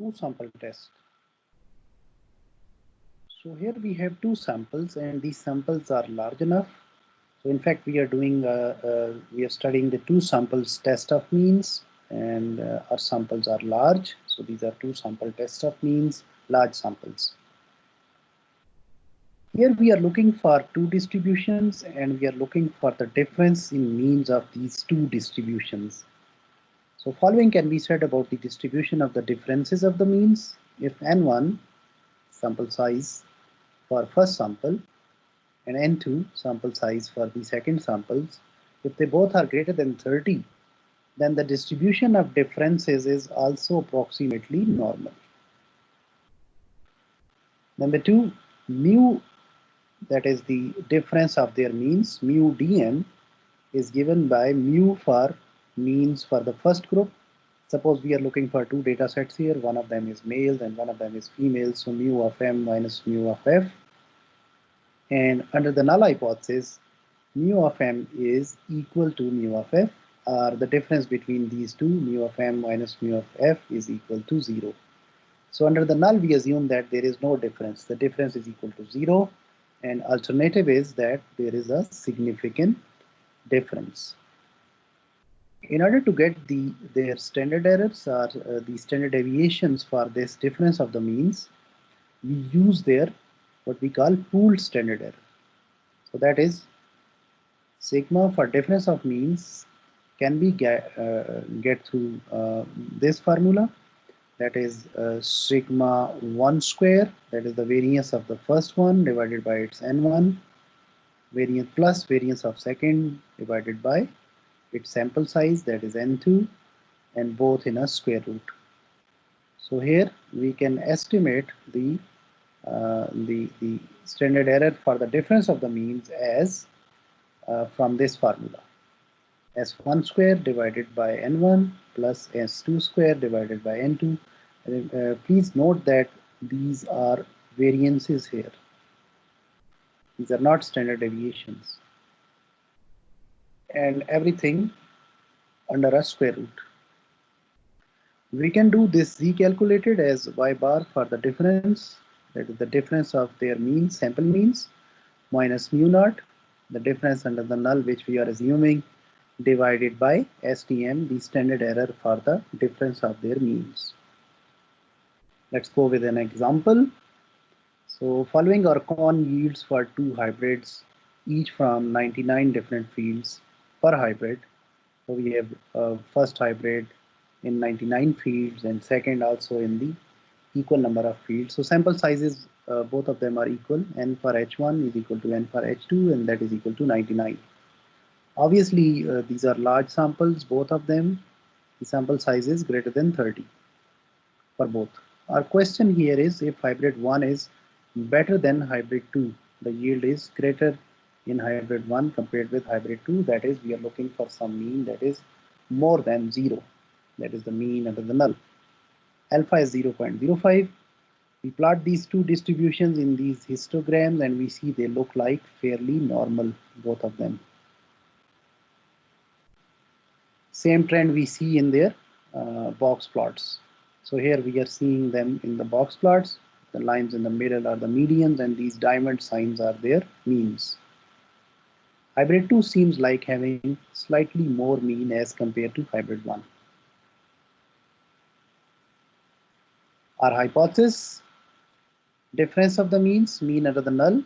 two sample test. So here we have two samples, and these samples are large enough. So in fact, we are studying the two samples test of means, and our samples are large. So these are two sample test of means, large samples. Here we are looking for two distributions, and we are looking for the difference in means of these two distributions. So following can be said about the distribution of the differences of the means. If n1 sample size for first sample and n2 sample size for the second samples, if they both are greater than 30, then the distribution of differences is also approximately normal. Number two, mu, that is the difference of their means, mu dn, is given by mu for means for the first group. Suppose we are looking for two data sets here, one of them is males and one of them is females, so mu of m minus mu of f. And under the null hypothesis, mu of m is equal to mu of f, or the difference between these two, mu of m minus mu of f, is equal to 0. So under the null, we assume that there is no difference. The difference is equal to 0, and alternative is that there is a significant difference. In order to get their standard errors or the standard deviations for this difference of the means, we use their what we call pooled standard error. So that is sigma for difference of means can be get through this formula, that is sigma 1 square, that is the variance of the first one divided by its n1, variance plus variance of second divided by its sample size, that is n2, and both in a square root. So here we can estimate the standard error for the difference of the means as from this formula, s1 square divided by n1 plus s2 square divided by n2. Please note that these are variances here. These are not standard deviations. And everything under a square root. We can do this z calculated as y bar for the difference, that is the difference of their means, sample means, minus mu naught, the difference under the null which we are assuming, divided by STM, the standard error for the difference of their means. Let's go with an example. So following are Conn yields for two hybrids, each from 99 different fields per hybrid. So we have first hybrid in 99 fields and second also in the equal number of fields. So sample sizes, both of them are equal. N for H1 is equal to N for H2, and that is equal to 99. Obviously, these are large samples, both of them. The sample size is greater than 30 for both. Our question here is if hybrid 1 is better than hybrid 2, the yield is greater in hybrid 1 compared with hybrid 2. That is, we are looking for some mean that is more than 0. That is the mean under the null. Alpha is 0.05. We plot these two distributions in these histograms and we see they look like fairly normal, both of them. Same trend we see in their box plots. So here we are seeing them in the box plots. The lines in the middle are the medians and these diamond signs are their means. Hybrid 2 seems like having slightly more mean as compared to hybrid 1. Our hypothesis, difference of the means, mean under the null,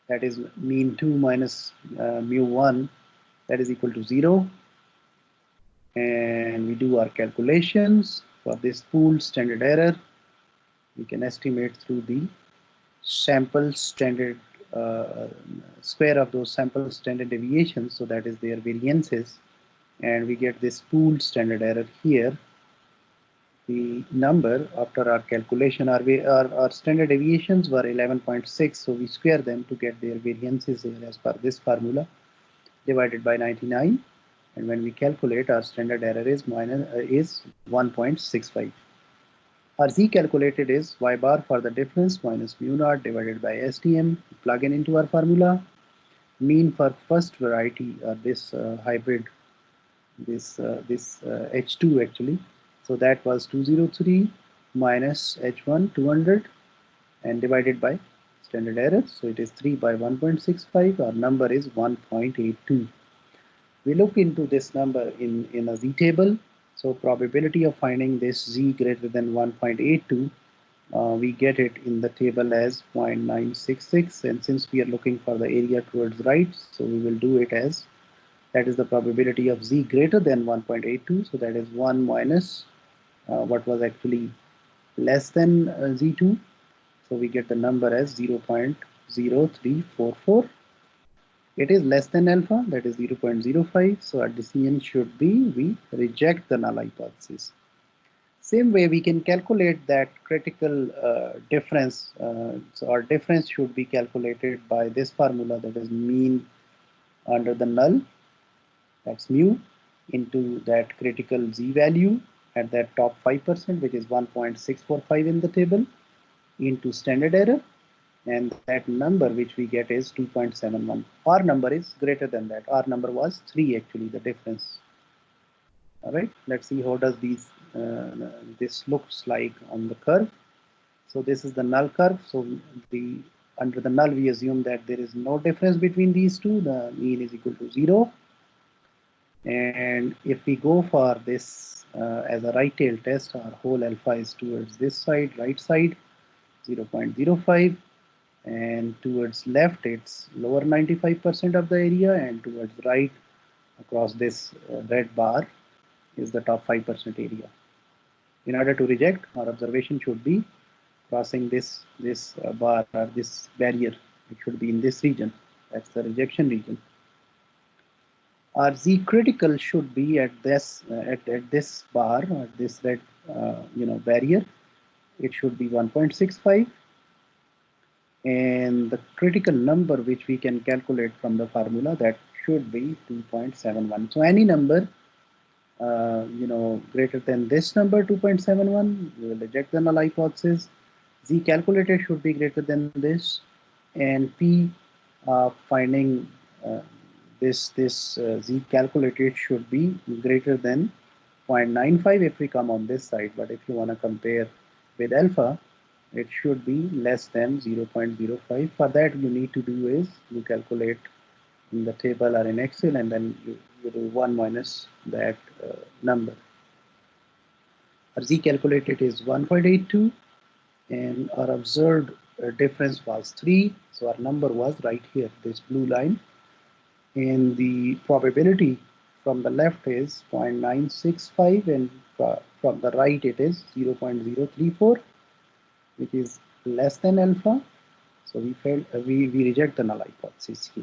that is mean 2 minus mu 1, that is equal to 0. And we do our calculations for this pooled standard error. We can estimate through the sample standard square of those sample standard deviations, so that is their variances, and we get this pooled standard error here. The number after our calculation, our standard deviations were 11.6, so we square them to get their variances here as per this formula, divided by 99, and when we calculate, our standard error is 1.65. Our z calculated is y bar for the difference minus mu naught divided by STM. Plug in into our formula. Mean for first variety, this hybrid, this H2 actually. So that was 203. minus h1 200 and divided by standard error. So it is 3 by 1.65. Our number is 1.82. We look into this number in a z table. So probability of finding this z greater than 1.82, we get it in the table as 0.966, and since we are looking for the area towards right, so we will do it as, that is the probability of z greater than 1.82, so that is 1 minus what was actually less than z2, so we get the number as 0.0344. It is less than alpha, that is 0.05, so our decision should be we reject the null hypothesis. Same way we can calculate that critical difference, so our difference should be calculated by this formula, that is mean under the null, that's mu, into that critical z value at that top 5%, which is 1.645 in the table, into standard error, and that number which we get is 2.71. Our number is greater than that. Our number was 3 actually, the difference. All right, let's see how does this looks like on the curve. So this is the null curve. So under the null we assume that there is no difference between these two. The mean is equal to 0. And if we go for this as a right tail test, our whole alpha is towards this side, right side, 0.05. And towards left it's lower 95% of the area, and towards right across this red bar is the top 5% area. In order to reject, our observation should be crossing this bar or this barrier. It should be in this region. That's the rejection region. Our z critical should be at this this bar, or this red barrier. It should be 1.65, and the critical number which we can calculate from the formula, that should be 2.71. So any number greater than this number 2.71, we will reject the null hypothesis. Z calculated should be greater than this, and P finding this Z calculated should be greater than 0.95 if we come on this side. But if you want to compare with alpha, it should be less than 0.05. For that, you need to do is you calculate in the table or in Excel, and then you do 1 minus that number. Our Z calculated is 1.82, and our observed difference was 3. So our number was right here, this blue line. And the probability from the left is 0.965, and from the right it is 0.034, which is less than alpha. So we reject the null hypothesis here.